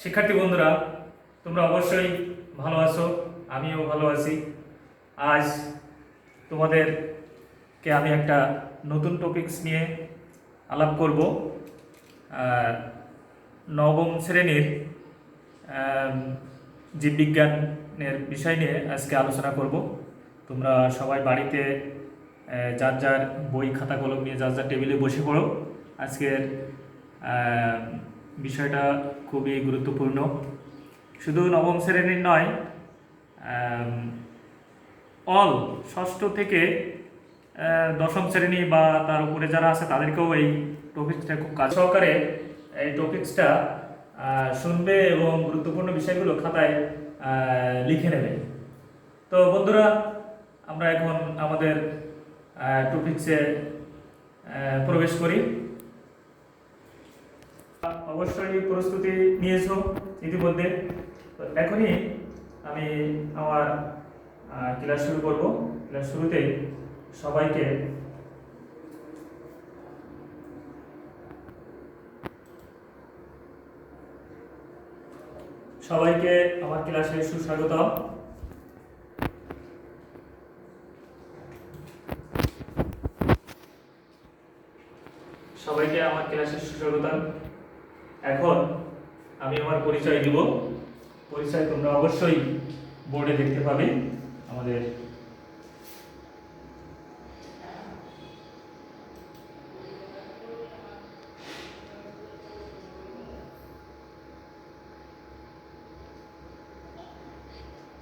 শিক্ষার্থী বন্ধুরা, তোমরা অবশ্যই ভালো আছো, আমিও ভালো আছি। আজ তোমাদেরকে আমি একটা নতুন টপিকস নিয়ে আলাপ করব। নবম শ্রেণীর জীববিজ্ঞানের বিষয় নিয়ে আজকে আলোচনা করব। তোমরা সবাই বাড়িতে যার যার বই খাতা কলম নিয়ে যার যার টেবিলে বসে পড়ো। আজকের বিষয়টা খুবই গুরুত্বপূর্ণ। শুধু নবম শ্রেণীর নয়, অল ষষ্ঠ থেকে দশম শ্রেণী বা তার উপরে যারা আছে তাদেরকেও এই টপিকসটা খুব কাজ সহকারে এই টপিকসটা শুনবে এবং গুরুত্বপূর্ণ বিষয়গুলো খাতায় লিখে নেবে। তো বন্ধুরা, আমরা এখন আমাদের টপিকসে প্রবেশ করি। অবশ্যই প্রস্তুতি নিয়েছো ইতিমধ্যে। তো এখনই আমি আমার ক্লাস শুরু করব। ক্লাস শুরুতে সবাইকে আমার ক্লাসে সুস্বাগত। সবাইকে আমার ক্লাসে সুস্বাগত। এখন আমি আমার পরিচয় দিব। পরিচয় তোমরা অবশ্যই বোর্ডে দেখতে পাবে। আমাদের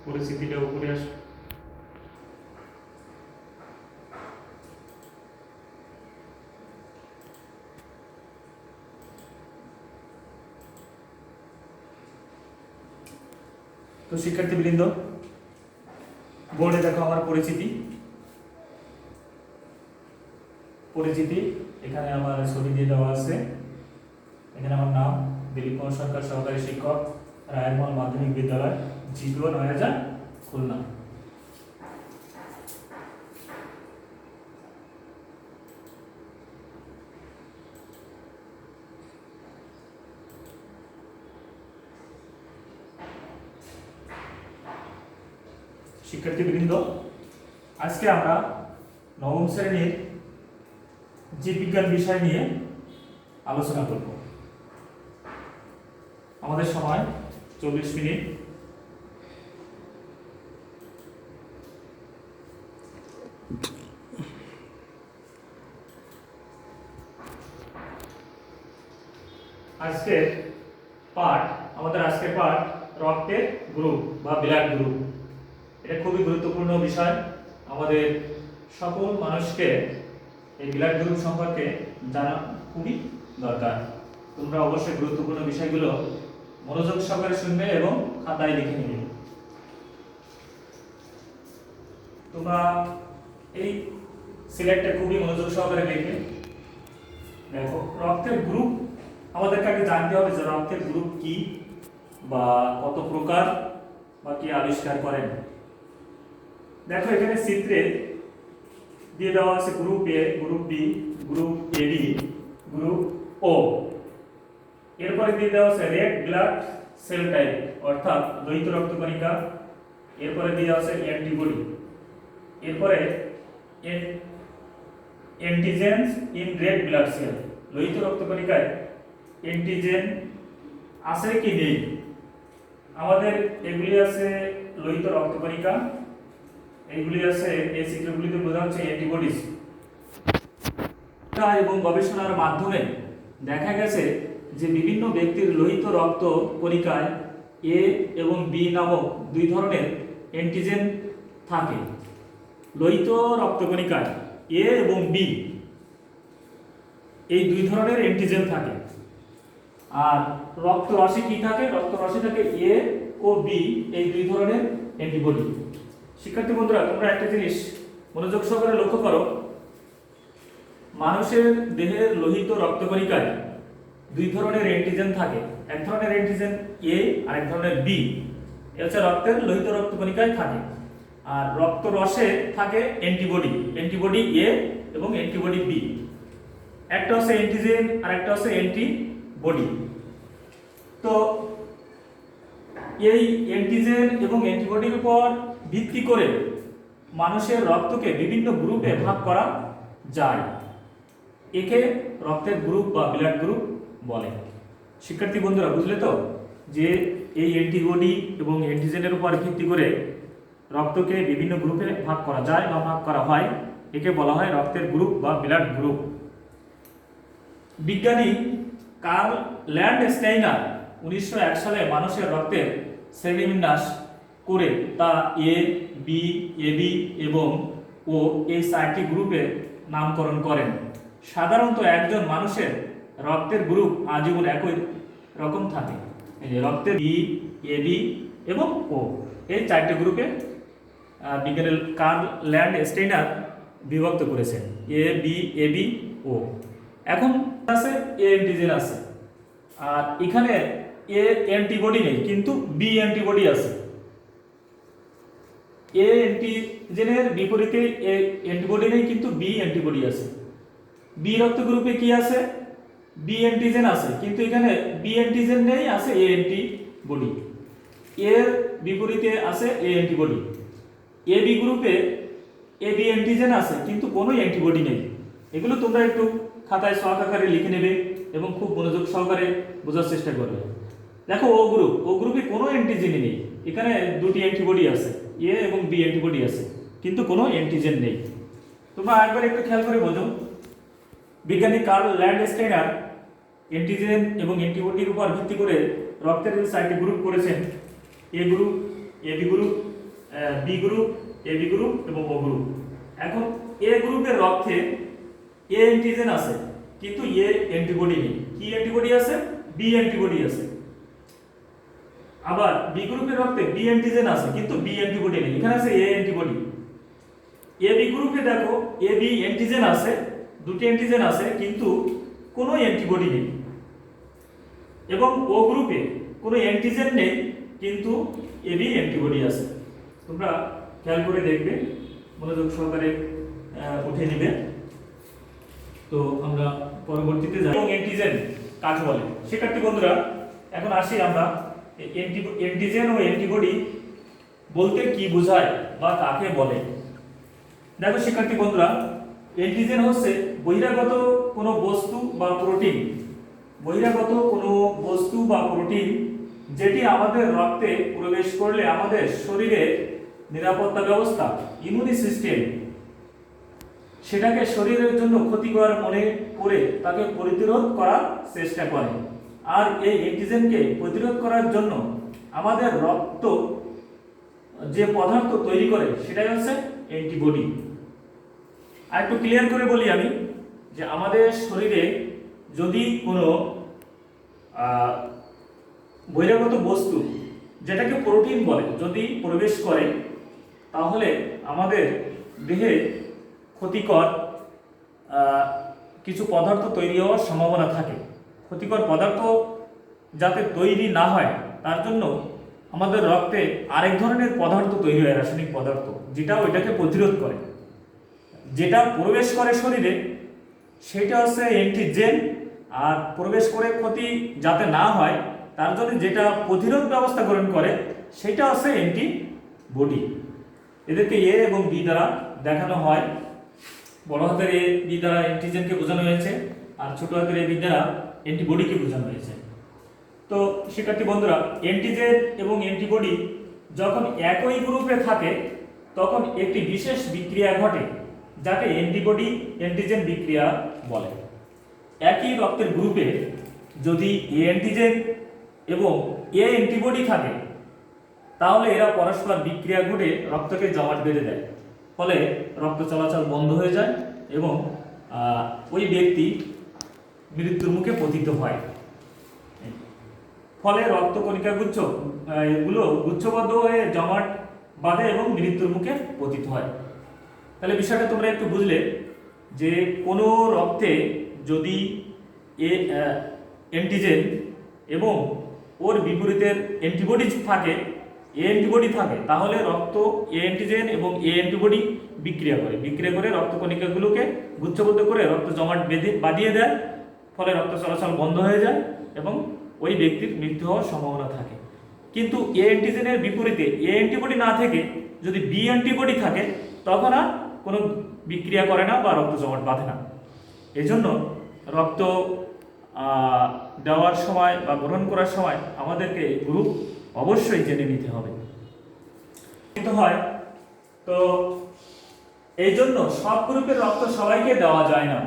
পরিস্থিতিটা উপরে আস। তো শিক্ষার্থীবৃন্দ, বোর্ডে দেখো আমার পরিচিতি। এখানে আমার ছবি দিয়ে দেওয়া আছে। এখানে আমার নাম দিলীপ কুমার সরকার, সহকারী শিক্ষক, রায়েরমল মাধ্যমিক বিদ্যালয়, জিপিও ৯০০০, খুলনা। শিক্ষার্থীবৃন্দ, আজকে আমরা নবম শ্রেণীর জীববিজ্ঞান বিষয় নিয়ে আলোচনা করব। আমাদের সময় ৪০ মিনিট। আমাদের আজকের পাঠ রক্তের গ্রুপ বা ব্লাড গ্রুপ। এটা খুবই গুরুত্বপূর্ণ বিষয়। আমাদের সকল মানুষকে এই ব্লাড গ্রুপ সম্পর্কে জানা খুবই দরকার। তোমরা অবশ্যই গুরুত্বপূর্ণ বিষয়গুলো মনোযোগ সহকারে শুনবে এবং খাতায় লিখে নেবে। তোমরা এই সিলেক্টটা খুবই মনোযোগ সহকারে লিখবে। দেখো, রক্তের গ্রুপ আমাদেরকে আগে জানতে হবে যে রক্তের গ্রুপ কি বা কত প্রকার বা কি আবিষ্কার করেন। দেখো, এখানে চিত্রে দিয়ে দেওয়া আছে group A, group B, group AB, group O. এরপরে দিয়ে দেওয়া আছে রেড ব্লাড সেল টাইপ অর্থাৎ লোহিত রক্তকণিকা। এরপরে দিয়ে দেওয়া আছে অ্যান্টিবডি। এরপরে antigens in red blood cell. লোহিত রক্তকণিকায় অ্যান্টিজেন আছে কি নেই? আমাদের এগুলি আছে লোহিত রক্তকণিকা, এইগুলি আছে এই চিত্রগুলিতে বোঝা হচ্ছে অ্যান্টিবডিজ। এবং গবেষণার মাধ্যমে দেখা গেছে যে বিভিন্ন ব্যক্তির লোহিত রক্ত কণিকায় এ এবং বি নামক দুই ধরনের অ্যান্টিজেন থাকে। লোহিত রক্তকণিকায় এ এবং বি এই দুই ধরনের অ্যান্টিজেন থাকে। আর রক্তরসে কি থাকে? রক্তরসে থাকে এ ও বি এই দুই ধরনের অ্যান্টিবডি। শিক্ষার্থী বন্ধুরা, তোমরা একটা জিনিস মনোযোগ সহকারে লক্ষ্য করো। মানুষের দেহের লোহিত রক্তকণিকায় দুই ধরনের অ্যান্টিজেন থাকে। এক ধরনের অ্যান্টিজেন এ আর এক ধরনের বি। এটা হচ্ছে রক্তের লোহিত রক্তকণিকায় থাকে। আর রক্তরসে থাকে অ্যান্টিবডি এ এবং অ্যান্টিবডি বি। একটা হচ্ছে অ্যান্টিজেন আর একটা হচ্ছে অ্যান্টিবডি। তো এই অ্যান্টিজেন এবং অ্যান্টিবডির উপর ভিত্তি করে মানুষের রক্তকে বিভিন্ন গ্রুপে ভাগ করা যায়। একে রক্তের গ্রুপ বা ব্লাড গ্রুপ বলে। শিক্ষার্থী বন্ধুরা বুঝলে তো যে এই অ্যান্টিবডি এবং অ্যান্টিজেনের উপর ভিত্তি করে রক্তকে বিভিন্ন গ্রুপে ভাগ করা যায় বা ভাগ করা হয়, একে বলা হয় রক্তের গ্রুপ বা ব্লাড গ্রুপ। বিজ্ঞানী কার্ল ল্যান্ডস্টাইনার 1901 সালে মানুষের রক্তের শ্রেণীবিন্যাস করে তা এ, বি, এবি এবং ও এই 4টি গ্রুপে নামকরণ করেন। সাধারণত একজন মানুষের রক্তের গ্রুপ আজীবন একই রকম থাকে। এই যে রক্তের বি, এবি এবং ও, এই 4টি গ্রুপে বিজ্ঞানী কার্ল ল্যান্ডস্টাইনার বিভক্ত করেছেন, এ, বি, এবি, ও। এখন আছে এ অ্যান্টিজেন আছে, আর এখানে এ অ্যান্টিবডি নেই কিন্তু বি অ্যান্টিবডি আছে। এ অ্যান্টিজেনের বিপরীতে এ অ্যান্টিবডি নেই কিন্তু বি অ্যান্টিবডি আছে। বি রক্ত গ্রুপে কি আছে? বি অ্যান্টিজেন আছে কিন্তু এখানে বি অ্যান্টিজেন নেই, আছে এ অ্যান্টিবডি। এর বিপরীতে আছে এ অ্যান্টিবডি। এ বি গ্রুপে এ বি অ্যান্টিজেন আছে কিন্তু কোনো অ্যান্টিবডি নেই। এগুলো তোমরা একটু খাতায় শখ আকারে লিখে নেবে এবং খুব মনোযোগ সহকারে বোঝার চেষ্টা করবে। দেখো ও গ্রুপ, ও গ্রুপে কোনো অ্যান্টিজেনই নেই, এখানে দুটি অ্যান্টিবডি আছে, এ এবং বি অ্যান্টিবডি আছে কিন্তু কোনো অ্যান্টিজেন নেই। তোমরা একবার একটু খেয়াল করে বোঝো, বিজ্ঞানী কার্ল ল্যান্ডস্টাইনার অ্যান্টিজেন এবং অ্যান্টিবডির উপর ভিত্তি করে রক্তের 4টি গ্রুপ করেছেন, A group, AB group, B group, AB group এবং ও গ্রুপ। এখন এ গ্রুপের রক্তে এ অ্যান্টিজেন আছে কিন্তু এ অ্যান্টিবডি নেই। কি অ্যান্টিবডি আছে? বি অ্যান্টিবডি আছে। আবার বি গ্রুপের রক্তে বি অ্যান্টিজেন আছে কিন্তু বি অ্যান্টিবডি নেই, এখানে আছে এ অ্যান্টিবডি। এ বি গ্রুপে দেখো এ বি অ্যান্টিজেন আছে, দুটি অ্যান্টিজেন আছে কিন্তু কোনো অ্যান্টিবডি নেই। এবং ও গ্রুপে কোনো অ্যান্টিজেন নেই কিন্তু এ বি অ্যান্টিবডি আছে। তোমরা খেয়াল করে দেখবে, মনোযোগ সহকারে উঠে নিবে। তো আমরা পরবর্তীতে যাব। এবং অ্যান্টিজেন কাকে বলে? শিক্ষার্থী বন্ধুরা এখন আসি আমরা অ্যান্টিজেন ও অ্যান্টিবডি বলতে কি বোঝায় বা কাকে বলে। দেখো শিক্ষার্থী বন্ধুরা, অ্যান্টিজেন হচ্ছে বহিরাগত কোনো বস্তু বা প্রোটিন, বহিরাগত কোনো বস্তু বা প্রোটিন যেটি আমাদের রক্তে প্রবেশ করলে আমাদের শরীরে নিরাপত্তা ব্যবস্থা, ইমিউনি সিস্টেম সেটাকে শরীরের জন্য ক্ষতিকর মনে করে তাকে প্রতিরোধ করার চেষ্টা করে। আর এই অ্যান্টিজেনকে প্রতিরোধ করার জন্য আমাদের রক্ত যে পদার্থ তৈরি করে সেটাই হচ্ছে অ্যান্টিবডি। আর একটু ক্লিয়ার করে বলি আমি যে আমাদের শরীরে যদি কোনো বহিরাগত বস্তু যেটাকে প্রোটিন বলে যদি প্রবেশ করে তাহলে আমাদের দেহে ক্ষতিকর কিছু পদার্থ তৈরি হওয়ার সম্ভাবনা থাকে। ক্ষতিকর পদার্থ যাতে তৈরি না হয় তার জন্য আমাদের রক্তে আরেক ধরনের পদার্থ তৈরি হয়, রাসায়নিক পদার্থ, যেটা ওইটাকে প্রতিরোধ করে। যেটা প্রবেশ করে শরীরে সেটা হচ্ছে অ্যান্টিজেন, আর প্রবেশ করে ক্ষতি যাতে না হয় তার জন্য যেটা প্রতিরোধ ব্যবস্থা গ্রহণ করে সেটা হচ্ছে অ্যান্টিবডি। এদেরকে এ এবং বি দ্বারা দেখানো হয়। বড় হাতের এ বি দ্বারা অ্যান্টিজেনকে বোঝানো হয়েছে আর ছোট হাতের এ বি দ্বারা অ্যান্টিবডিকে বোঝানো হয়েছে। তো শিক্ষার্থী বন্ধুরা, অ্যান্টিজেন এবং অ্যান্টিবডি যখন একই গ্রুপে থাকে তখন একটি বিশেষ বিক্রিয়া ঘটে যাকে অ্যান্টিবডি অ্যান্টিজেন বিক্রিয়া বলে। একই রক্তের গ্রুপে যদি এ অ্যান্টিজেন এবং এ অ্যান্টিবডি থাকে তাহলে এরা পরস্পর বিক্রিয়া ঘটে রক্তকে জমাট বেঁধে দেয়, ফলে রক্ত চলাচল বন্ধ হয়ে যায় এবং ওই ব্যক্তি মৃত্যুর মুখে পতিত হয়। ফলে রক্ত কণিকা গুচ্ছ এগুলো গুচ্ছবদ্ধ হয়ে জমাট বাঁধে এবং মৃত্যুর মুখে পতিত হয়। তাহলে বিষয়টা তোমরা একটু বুঝলে যে কোনো রক্তে যদি এ অ্যান্টিজেন এবং ওর বিপরীতের অ্যান্টিবডি থাকে, এ অ্যান্টিবডি থাকে, তাহলে রক্ত এ অ্যান্টিজেন এবং এ অ্যান্টিবডি বিক্রিয়া করে রক্ত কণিকাগুলোকে গুচ্ছবদ্ধ করে রক্ত জমাট বাঁধিয়ে দেয়, ফলে রক্ত চলাচল বন্ধ হয়ে যায় এবং ওই ব্যক্তির মৃত্যু হওয়ার সম্ভাবনা থাকে। কিন্তু এ অ্যান্টিজেনের বিপরীতে এ অ্যান্টিবডি না থেকে যদি বি অ্যান্টিবডি থাকে তখন আর কোনো বিক্রিয়া করে না বা রক্ত জমাট বাঁধে না। এজন্য রক্ত দেওয়ার সময় বা গ্রহণ করার সময় আমাদেরকে গ্রুপ অবশ্যই জেনে নিতে হবে। হয় তো এই জন্য সব গ্রুপের রক্ত সবাইকে দেওয়া যায় না।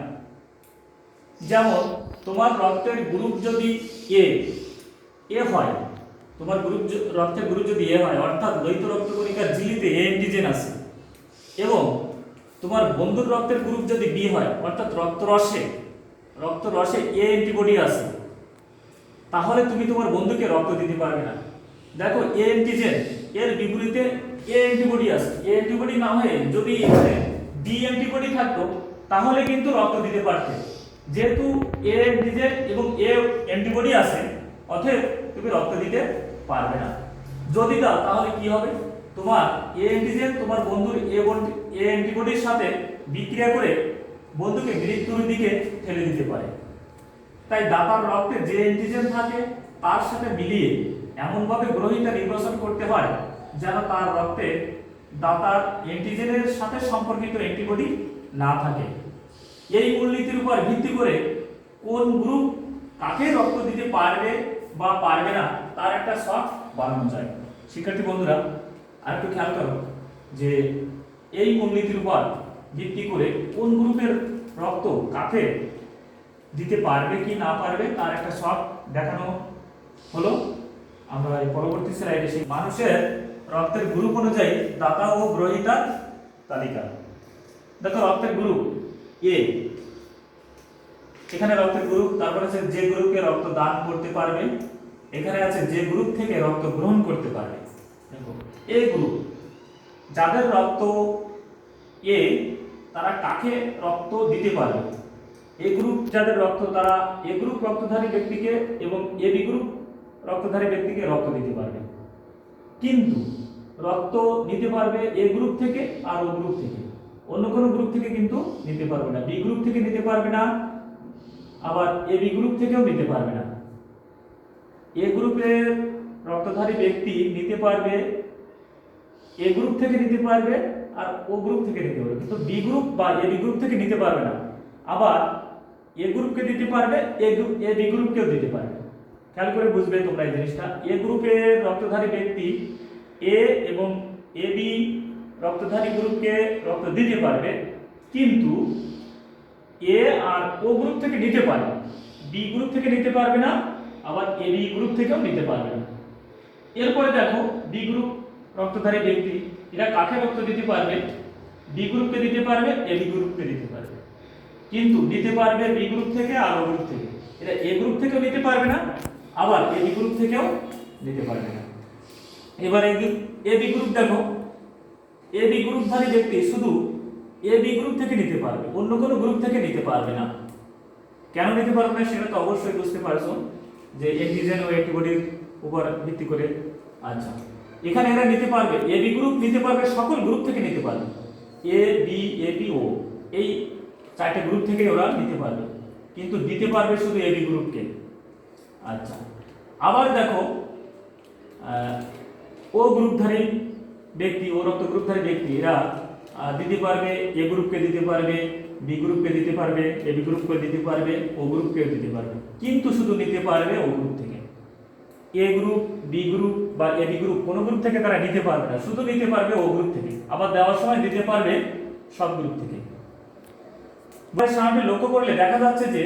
যেমন তোমার রক্তের গ্রুপ যদি এ হয়, তোমার রক্তের গ্রুপ যদি এ হয় অর্থাৎ দ্বৈত রক্তকণিকার ঝিল্লিতে এ অ্যান্টিজেন আছে, এবং তোমার বন্ধুর রক্তের গ্রুপ যদি বি হয় অর্থাৎ রক্তরসে এ অ্যান্টিবডি আছে, তাহলে তুমি তোমার বন্ধুকে রক্ত দিতে পারবে না। দেখো এ অ্যান্টিজেন এর বিপরীতে এ অ্যান্টিবডি আছে, এ অ্যান্টিবডি না হয়ে যদি এখানে বি অ্যান্টিবডি থাকতো তাহলে কিন্তু রক্ত দিতে পারতে। যেহেতু এ অ্যান্টিজেন এবং এ অ্যান্টিবডি আছে অতএব তুমি রক্ত দিতে পারবে না। যদি দাও তাহলে কি হবে, তোমার এ অ্যান্টিজেন তোমার বন্ধুর এ অ্যান্টিবডির সাথে বিক্রিয়া করে বন্ধুকে মৃত্যুর দিকে ঠেলে দিতে পারে। তাই দাতার রক্তে যে অ্যান্টিজেন থাকে তার সাথে মিলিয়ে এমনভাবে গ্রহীতা নির্বাচন করতে হয় যেন তার রক্তে দাতার অ্যান্টিজেনের সাথে সম্পর্কিত অ্যান্টিবডি না থাকে। এই মূলনীতির উপর ভিত্তি করে কোন গ্রুপ কাকে রক্ত দিতে পারবে বা পারবে না তার একটা শর্ট বানানো যায়। শিক্ষার্থী বন্ধুরা আরেকটু খেয়াল করো যে এই মূলনীতির উপর ভিত্তি করে কোন গ্রুপের রক্ত কাকে দিতে পারবে কি না পারবে তার একটা শর্ট দেখানো হলো। আমরা এই পরবর্তী স্লাইডে সেই মানুষের রক্তের গ্রুপ অনুযায়ী দাতা ও গ্রহীতার তালিকা। দেখো রক্তের গ্রুপ এ, এখানে রক্তের গ্রুপ, তারপরে আছে যে গ্রুপকে রক্ত দান করতে পারবে, এখানে আছে যে গ্রুপ থেকে রক্ত গ্রহণ করতে পারবে। দেখো এ গ্রুপ যাদের রক্ত এ তারা কাকে রক্ত দিতে পারবে। এ গ্রুপ যাদের রক্ত তারা এ গ্রুপ রক্তধারী ব্যক্তিকে এবং এ বি গ্রুপ রক্তধারী ব্যক্তিকে রক্ত দিতে পারবে, কিন্তু রক্ত নিতে পারবে এ গ্রুপ থেকে আর ও গ্রুপ থেকে, অন্য কোনো গ্রুপ থেকে কিন্তু নিতে পারবে না। বি গ্রুপ থেকে নিতে পারবে না, আবার এ বি গ্রুপ থেকেও নিতে পারবে না। এ গ্রুপের রক্তধারী ব্যক্তি নিতে পারবে এ গ্রুপ থেকে নিতে পারবে আর ও গ্রুপ থেকে নিতে পারবে, কিন্তু বি গ্রুপ বা এ বি গ্রুপ থেকে নিতে পারবে না। আবার এ গ্রুপকে দিতে পারবে, এ বি গ্রুপকেও দিতে পারবে। খেয়াল করে বুঝবে তোমরা এই জিনিসটা। এ গ্রুপের রক্তধারী ব্যক্তি এ এবং এ বি রক্তধারী গ্রুপকে রক্ত দিতে পারবে, কিন্তু এ আর ও গ্রুপ থেকে নিতে পারবে, বি গ্রুপ থেকে নিতে পারবে না, আবার এ বি গ্রুপ থেকেও নিতে পারবে না। এরপরে দেখো বি গ্রুপ রক্তধারী ব্যক্তি এরা কাকে রক্ত দিতে পারবে, বি গ্রুপকে দিতে পারবে, এ বি গ্রুপকে দিতে পারবে, কিন্তু দিতে পারবে বি গ্রুপ থেকে আর ও গ্রুপ থেকে। এরা এ গ্রুপ থেকেও নিতে পারবে না, আবার এ বি গ্রুপ থেকেও নিতে পারবে না। এবার এ বি গ্রুপ দেখো, এ বি গ্রুপধারী ব্যক্তি শুধু এ বি গ্রুপ থেকে নিতে পারবে, অন্য কোনো গ্রুপ থেকে নিতে পারবে না। কেন নিতে পারবে না সেটা তো অবশ্যই বুঝতে পারছো যে অ্যান্টিজেন ও অ্যান্টিবডির উপর ভিত্তি করে। আচ্ছা, এখানে এরা নিতে পারবে, এ বি গ্রুপ নিতে পারবে, সকল গ্রুপ থেকে নিতে পারবে, এ বি ও এই চারটে গ্রুপ থেকে ওরা নিতে পারবে, কিন্তু দিতে পারবে শুধু এ বি গ্রুপকে। আচ্ছা, আবার দেখো ও গ্রুপধারী ব্যক্তি, ও রক্ত গ্রুপধারী ব্যক্তি এরা দিতে পারবে, এ গ্রুপকে দিতে পারবে, বি গ্রুপকে দিতে পারবে, এ বি গ্রুপকে দিতে পারবে, ও গ্রুপকে দিতে পারবে, কিন্তু শুধু নিতে পারবে ও গ্রুপ থেকে। এ গ্রুপ, বি গ্রুপ বা এ বি গ্রুপ কোন গ্রুপ থেকে তারা নিতে পারবে না, শুধু নিতে পারবে ও গ্রুপ থেকে। আবার দেওয়ার সময় দিতে পারবে সব গ্রুপ থেকে। সামনে লক্ষ্য করলে দেখা যাচ্ছে যে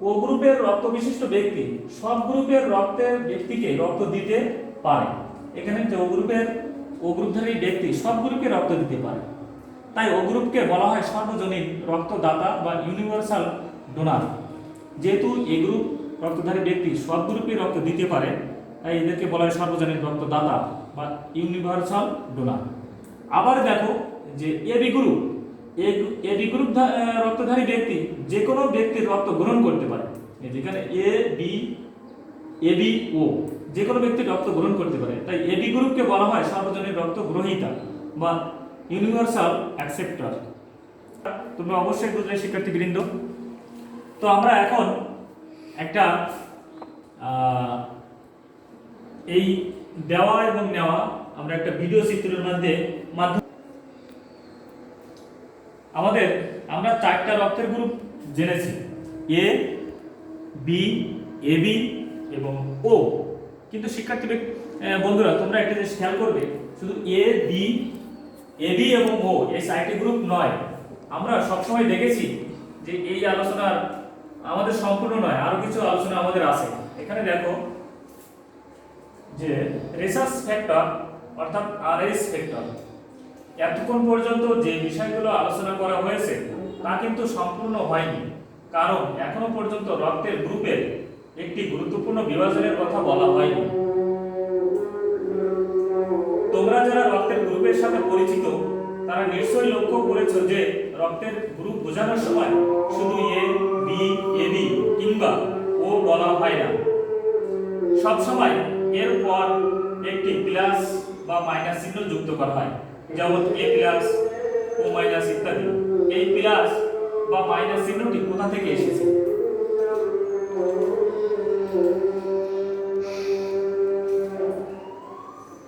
ও গ্রুপের রক্ত বিশিষ্ট ব্যক্তি সব গ্রুপের রক্তের ব্যক্তিকে রক্ত দিতে পারে। এখানে যে ও গ্রুপধারী ব্যক্তি সব গ্রুপকে রক্ত দিতে পারে, তাই ও গ্রুপকে বলা হয় সর্বজনীন রক্তদাতা বা ইউনিভার্সাল ডোনার। যেহেতু এ গ্রুপ রক্তধারী ব্যক্তি সব গ্রুপে রক্ত দিতে পারে, তাই এদেরকে বলা হয় সর্বজনীন রক্তদাতা বা ইউনিভার্সাল ডোনার। আবার দেখো যে এ বি গ্রুপ রক্তধারী ব্যক্তি যে কোনো ব্যক্তির রক্ত গ্রহণ করতে পারে। যেখানে এ বি ও যে কোনো ব্যক্তির রক্ত গ্রহণ করতে পারে, তাই এ বি গ্রুপকে বলা হয় সর্বজনীন রক্ত গ্রহীতা বা ইউনিভার্সাল অ্যাকসেপ্টার। তুমি অবশ্যই বুঝলে শিক্ষার্থীবৃন্দ। তো আমরা এখন একটা এই দেওয়া এবং নেওয়া আমরা একটা ভিডিও চিত্রের মাধ্যমে আমরা চারটা রক্তের গ্রুপ জেনেছি, এ, বি, এবি এবং ও। কিন্তু শিক্ষার্থী বন্ধুরা তোমরা একটা জিনিস খেয়াল করবে, শুধু এ, বি, এবি এবং ও এই চারটি গ্রুপ নয়। আমরা সবসময় দেখেছি যে এই আলোচনা আমাদের সম্পূর্ণ নয়, আরো কিছু আলোচনা আমাদের আছে। এখানে দেখো যে রেসার্চ ফ্যাক্টর অর্থাৎ আরএস ফ্যাক্টর, এতক্ষণ পর্যন্ত যে বিষয়গুলো আলোচনা করা হয়েছে তা কিন্তু সম্পূর্ণ হয়নি, কারণ এখনো পর্যন্ত রক্তের গ্রুপের একটি গুরুত্বপূর্ণ বিভাজনের কথা বলা হয়নি। তোমরা যারা রক্তের গ্রুপের সাথে পরিচিত তারা নিশ্চয়ই লক্ষ্য করেছো যে রক্তের গ্রুপ বোঝানোর সময় শুধু এ, বি, এবি কিংবা ও বলা হয় না, সব সময় এর পর একটি প্লাস বা মাইনাস চিহ্ন যুক্ত করা হয়, যেমন এ প্লাস, ও মাইনাস ইত্যাদি। এই প্লাস বা মাইনাস চিহ্নটি কোথা থেকে এসেছে?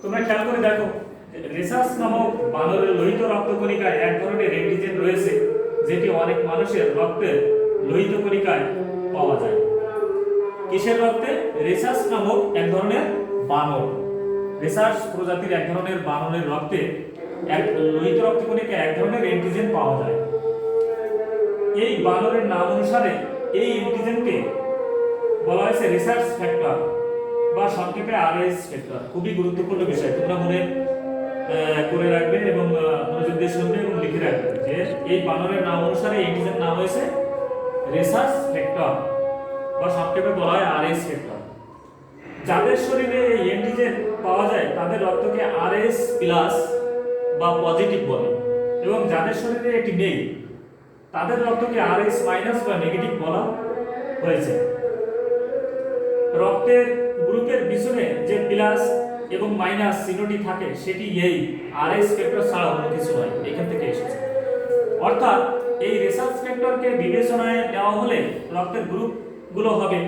তোমরা খেয়াল করে দেখো, রেসাস নামক বানরের লোহিত রক্তকণিকায় এক ধরনের অ্যান্টিজেন রয়েছে যেটি অনেক মানুষের রক্তের লোহিত কণিকায় পাওয়া যায়। কিসের রক্তে? রেসাস নামক এক ধরনের বানর, রেসাস প্রজাতির এক ধরনের বানরের রক্তে এক লোহিত রক্তকণিকায় এক ধরনের অ্যান্টিজেন পাওয়া যায়। এই বানরের নাম অনুসারে এই অ্যান্টিজেনকে বলা হয়েছে রেসাস ফ্যাক্টর বা সংক্ষেপে আরএস ফ্যাক্টর। খুবই গুরুত্বপূর্ণ বিষয়, তোমরা মনে করে রাখবে এবং মনোযোগ দিয়ে শুনবে এবং লিখে রাখবে যে এই বানরের নাম অনুসারে অ্যান্টিজেন নাম হয়েছে রেসাস ফ্যাক্টর বা সংক্ষেপে বলা হয় আরএস ফ্যাক্টর। যাদের শরীরে এই অ্যান্টিজেন পাওয়া যায় তাদের রক্তকে আরএস প্লাস বা পজিটিভ বলে, এবং যাদের শরীরে এটি নেই তাদের রক্তকে আরএস মাইনাস বা নেগেটিভ বলা হয়েছে। রক্তের গ্রুপের পিছনে যে প্লাস এবং মাইনাস চিহ্নটি থাকে সেটি এই আরএস ফ্যাক্টর ছাড়া অন্য কিছু নয়, এখান থেকে এসেছে। অর্থাৎ এই রেসার্চ ফ্যাক্টরকে বিবেচনায় নেওয়া হলে রক্তের গ্রুপগুলো হবে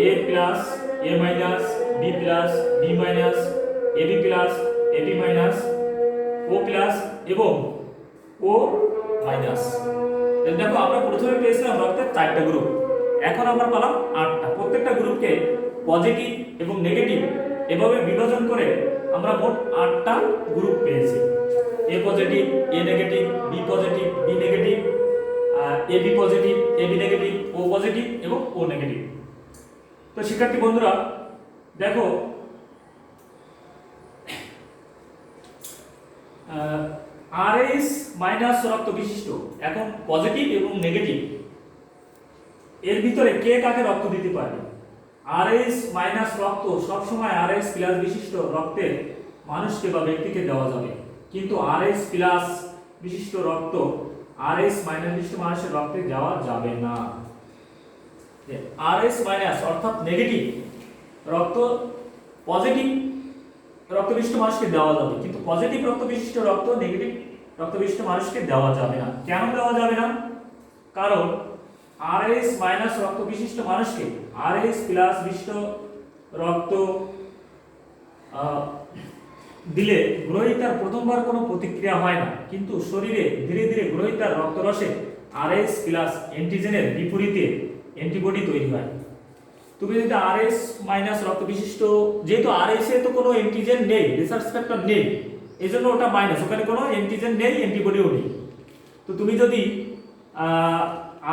A plus, A minus, B plus, B minus, AB plus, AB minus, O plus এবং ও মাইনাস। দেখো আমরা প্রথমে পেয়েছিলাম রক্তের চারটা গ্রুপ, এখন আমরা পেলাম আটটা। প্রত্যেকটা গ্রুপকে পজিটিভ এবং নেগেটিভ এভাবে বিভাজন করে আমরা মোট আটটা গ্রুপ পেয়েছি। A positive, A negative, B positive, B negative, AB positive, AB negative, O positive এবং ও নেগেটিভ। তো শিক্ষার্থী বন্ধুরা দেখো আরএস মাইনাস রক্ত বিশিষ্ট, এখন পজিটিভ এবং নেগেটিভ এর ভিতরে কে কাকে রক্ত দিতে পারে? আরএস মাইনাস রক্ত সবসময় আরএস প্লাস বিশিষ্ট রক্তের মানুষকে বা ব্যক্তিকে দেওয়া যাবে, কিন্তু আরএস প্লাস বিশিষ্ট রক্ত আরএস মাইনাস বিশিষ্ট মানুষের রক্তে দেওয়া যাবে না। আরএস মাইনাস অর্থাৎ নেগেটিভ রক্ত পজিটিভ রক্ত বিশিষ্ট মানুষকে দেওয়া যাবে, কিন্তু পজিটিভ রক্ত বিশিষ্ট রক্ত নেগেটিভ রক্ত বিশিষ্ট মানুষকে দেওয়া যাবে না। কেন দেওয়া যাবে না? কারণ আরএস মাইনাস রক্ত বিশিষ্ট মানুষকে আরএস প্লাস বিশিষ্ট রক্ত দিলে গ্রহীতার প্রথমবার কোনো প্রতিক্রিয়া হয় না, কিন্তু শরীরে ধীরে ধীরে গ্রহীতার রক্তরসে আরএস প্লাস অ্যান্টিজেনের বিপরীতে অ্যান্টিবডি তৈরি হয়। তুমি যদি আরএস মাইনাস রক্ত বিশিষ্ট, যেহেতু আরএস এ তো কোনো অ্যান্টিজেন নেই, রিসার্চ ফ্যাক্টর নেই, এজন্য ওটা মাইনাস, ওখানে কোনো অ্যান্টিজেন নেই, অ্যান্টিবডিও নেই। তো তুমি যদি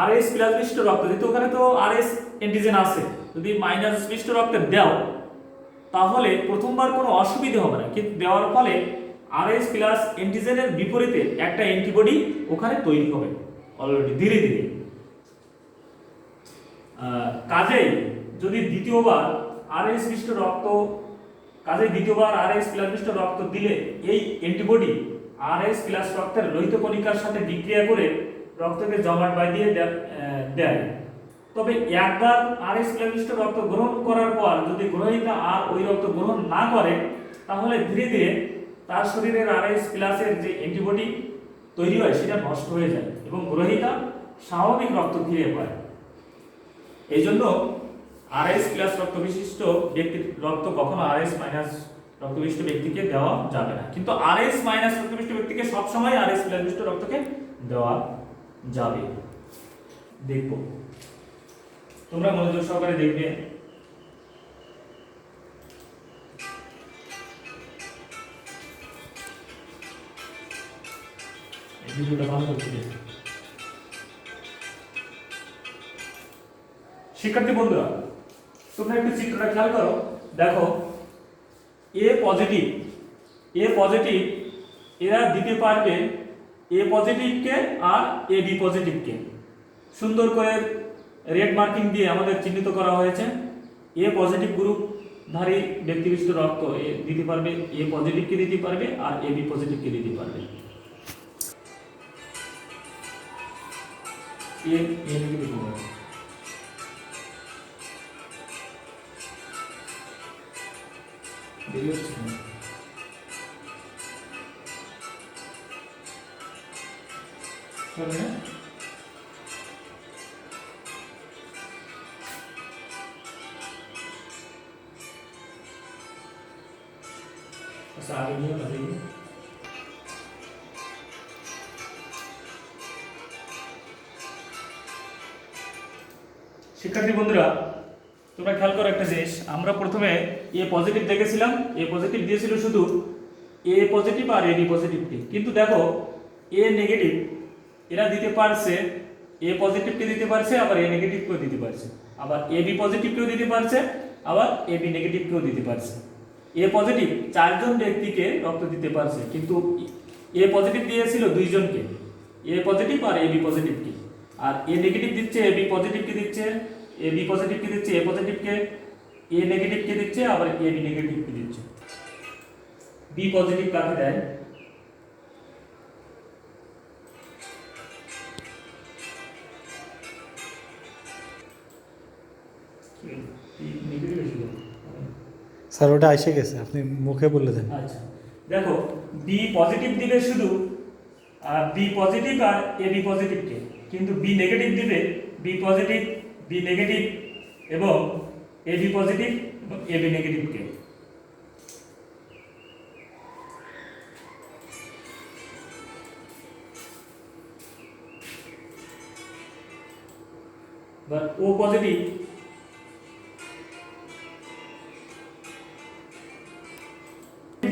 আরএস প্লাস বিশিষ্ট রক্ত, যেহেতু ওখানে তো আরএস অ্যান্টিজেন আছে, যদি মাইনাস বিশিষ্ট রক্তে দাও তাহলে প্রথমবার কোনো অসুবিধা হবে না, কিন্তু দেওয়ার ফলে আরএস প্লাস অ্যান্টিজেনের বিপরীতে একটা অ্যান্টিবডি ওখানে তৈরি হবে অলরেডি ধীরে ধীরে। কাজেই যদি দ্বিতীয়বার আরএস বিশিষ্ট রক্ত দ্বিতীয়বার আরএস প্লাস বিশিষ্ট রক্ত দিলে এই অ্যান্টিবডি আরএস প্লাস রক্তের লোহিত কণিকার সাথে বিক্রিয়া করে রক্তকে জমাট বাঁধিয়ে দেয়। তবে একবার আরএস প্লাস বিশিষ্ট রক্ত গ্রহণ করার পর যদি গ্রহীতা আর ওই রক্ত গ্রহণ না করে তাহলে ধীরে ধীরে তার শরীরের আরএস প্লাসের যে অ্যান্টিবডি তৈরি হয় সেটা নষ্ট হয়ে যায় এবং গ্রহীতা স্বাভাবিক রক্ত ফিরে পায়। এই জন্য আরএস প্লাস রক্ত বিশিষ্ট ব্যক্তির রক্ত কখনো আরএস মাইনাস রক্তবিষ্ট ব্যক্তিকে দেওয়া যাবে না, কিন্তু আরএস মাইনাস রক্তবিষ্ট ব্যক্তিকে সবসময় আরএস প্লাস বিষ্ট রক্তকে দেওয়া যাবে। দেখো তোমরা মনোযোগ সহকারে দেখবে। এই ভিডিওটা ভালো করতে দেখো। শিক্ষার্থী বন্ধুরা তোমরা একটু চিত্রটা খেয়াল করো, দেখো এ পজিটিভ এরা দিতে পারবে এ পজিটিভকে আর এ বি পজিটিভকে। সুন্দর করে রেড মার্কিং দিয়ে আমাদের চিহ্নিত করা হয়েছে। এ পজিটিভ গ্রুপধারী ব্যক্তিবিষ্ট রক্ত দিতে পারবে, এ পজিটিভকে দিতে পারবে আর এ বি পজিটিভকে দিতে পারবে। এ নেগেটিভ হবে। आगे नहीं बताइए। শিক্ষার্থী বন্ধুরা তোমরা খেয়াল করো একটা জিনিস, আমরা প্রথমে এ পজিটিভ দেখেছিলাম, এ পজিটিভ দিয়েছিল শুধু এ পজিটিভ আর এ বি পজিটিভকে, কিন্তু দেখো এ নেগেটিভ এরা দিতে পারছে, এ পজিটিভকে দিতে পারছে, আবার এ নেগেটিভকেও দিতে পারছে, আবার এ বি পজিটিভকেও দিতে পারছে, আবার এ বি নেগেটিভকেও দিতে পারছে। এ পজিটিভ 4 জন ব্যক্তিকে রক্ত দিতে পারছে, কিন্তু এ পজিটিভ দিয়েছিল 2 জনকে, এ positive R A B পজিটিভকে, R A negative দিচ্ছে এ বি পজিটিভকে দিচ্ছে, এ বি পজিটিভকে দিচ্ছে এ পজিটিভকে, এ নেগেটিভকে দিচ্ছে আবার এ বি নেগেটিভকে দিচ্ছে। বি পজিটিভ কাকে দেয়? স্যার ওটা এসে গেছে, আপনি মুখে বলে দেন। আচ্ছা দেখো বি পজিটিভ দিবে শুধু B positive R A B পজিটিভকে, কিন্তু বি নেগেটিভ দিবে বি পজিটিভ, বি নেগেটিভ এবং এ বি পজিটিভ এবং এ বি নেগেটিভকে। এবার ও পজিটিভ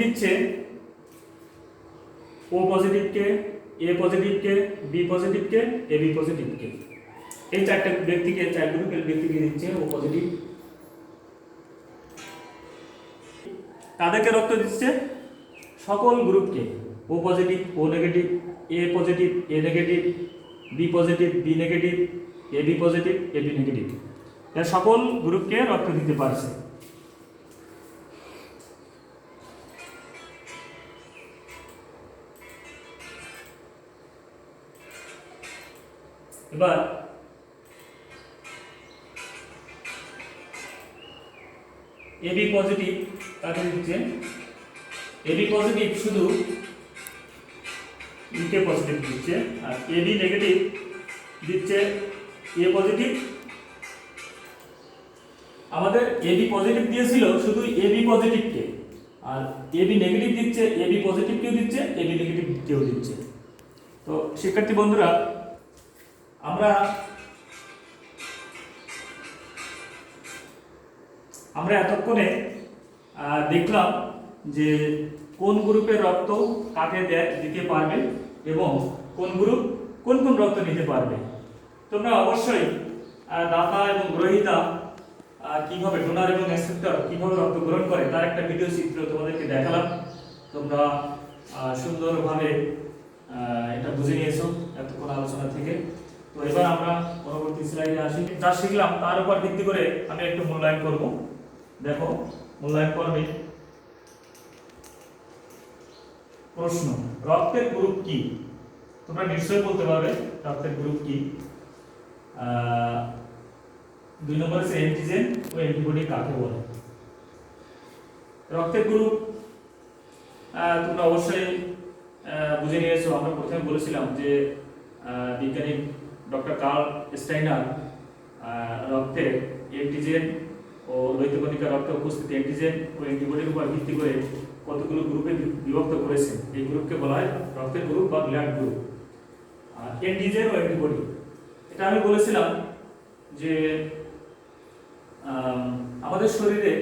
দিচ্ছে ও পজিটিভকে, এ পজিটিভকে, বি পজিটিভকে, এ বি পজিটিভকে। এই 4টা ব্যক্তিকে, 4 গ্রুপের ব্যক্তিকে দিচ্ছে ও পজিটিভ। তাদেরকে রক্ত দিচ্ছে সকল গ্রুপকে, O positive, O negative, A positive, A negative, B positive, B negative, A B positive, A B negative, এরা সকল গ্রুপকে রক্ত দিতে পারছে। এবার এ বি পজিটিভ কাকে দিচ্ছে? এ বি পজিটিভ শুধু ইকে পজিটিভ দিচ্ছে, আর এ বি নেগেটিভ দিচ্ছে এ পজিটিভ। আমাদের এ বি পজিটিভ দিয়েছিল শুধু A B পজিটিভকে, R A B negative দিচ্ছে এ বি পজিটিভকেও দিচ্ছে, এ বি নেগেটিভকেও দিচ্ছে। তো শিক্ষার্থী বন্ধুরা আমরা এতক্ষণে দেখলাম যে কোন গ্রুপের রক্ত কাকে দিতে পারবে এবং কোন গ্রুপ কোন কোন রক্ত নিতে পারবে। তোমরা অবশ্যই দাতা এবং গ্রহীতা কিভাবে, ডোনার এবং অ্যাকসেপ্টর কিভাবে রক্ত গ্রহণ করে তার একটা ভিডিও চিত্র তোমাদেরকে দেখালাম। তোমরা সুন্দরভাবে এটা বুঝে নিয়েছো এতক্ষণ আলোচনা থেকে। তো এবার আমরা পরবর্তী স্লাইডে আসি। যা শিখলাম তার উপর ভিত্তি করে আমি একটু মূল্যায়ন করব। দেখো মূল্যায়ন করবে প্রশ্ন, রক্তের গ্রুপ কি? তোমরা নিশ্চয়ই বলতে পারবে রক্তের গ্রুপ কি। 2 নম্বরে আছে অ্যান্টিজেন ও অ্যান্টিবডি কাকে বলে। রক্তের গ্রুপ তোমরা অবশ্যই বুঝে নিয়েছো। আমরা প্রথমে বলেছিলাম যে বিজ্ঞানী ডক্টর কার্ল স্টাইনার রক্তের অ্যান্টিজেন ও ও দ্বৈত কণিকা রক্তে উপস্থিত অ্যান্টিজেন ও অ্যান্টিবডির উপর ভিত্তি করে কতগুলো গ্রুপে বিভক্ত করেছে এই গ্রুপকে বলা হয় রক্তের গ্রুপ বা ব্লাড গ্রুপ। আর অ্যান্টিজেন ও অ্যান্টিবডি, এটা আমি বলেছিলাম যে আমাদের শরীরে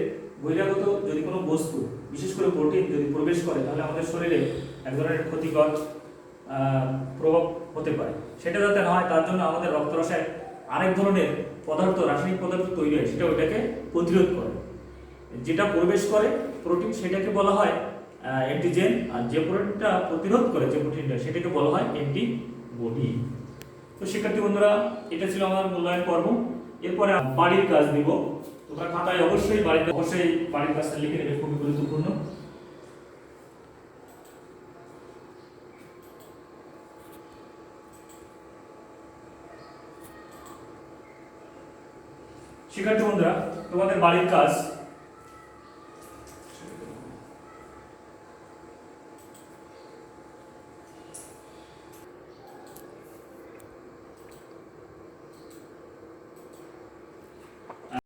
বহিরাগত যদি কোনো বস্তু, বিশেষ করে প্রোটিন যদি প্রবেশ করে, তাহলে আমাদের শরীরে এক ধরনের ক্ষতিকর প্রভাব হতে পারে। সেটা যাতে না হয় তার জন্য আমাদের রক্তরসে আরেক ধরনের পদার্থ, রাসায়নিক পদার্থ তৈরি হয়, সেটা ওইটাকে প্রতিরোধ করে। যেটা প্রবেশ করে প্রোটিন সেটাকে বলা হয় অ্যান্টিজেন, আর যে প্রোটিনটা প্রতিরোধ করে, যে প্রোটিনটা, সেটাকে বলা হয় অ্যান্টিবডি। তো শিক্ষার্থী বন্ধুরা, এটা ছিল আমার মূল্যায়ন পর্ব। এরপরে বাড়ির কাজ দিব। তোমরা খাতায় অবশ্যই বাড়ির কাজটা লিখে নেবে, খুবই গুরুত্বপূর্ণ। শিক্ষার্থী বন্ধুরা, তোমাদের বাড়ির কাজ